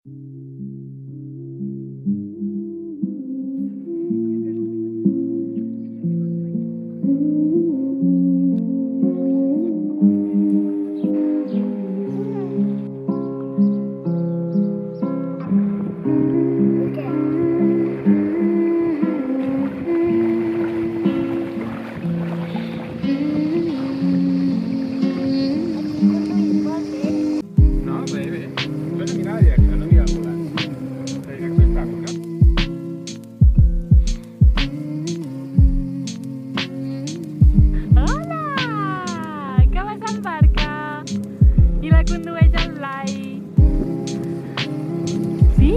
No, bebe. Yo no vi nadie aquí, no vi ambulancia. Desde que estamos, ¿no? Hola! Que vas en barca? I la condueix en Blai. Sí,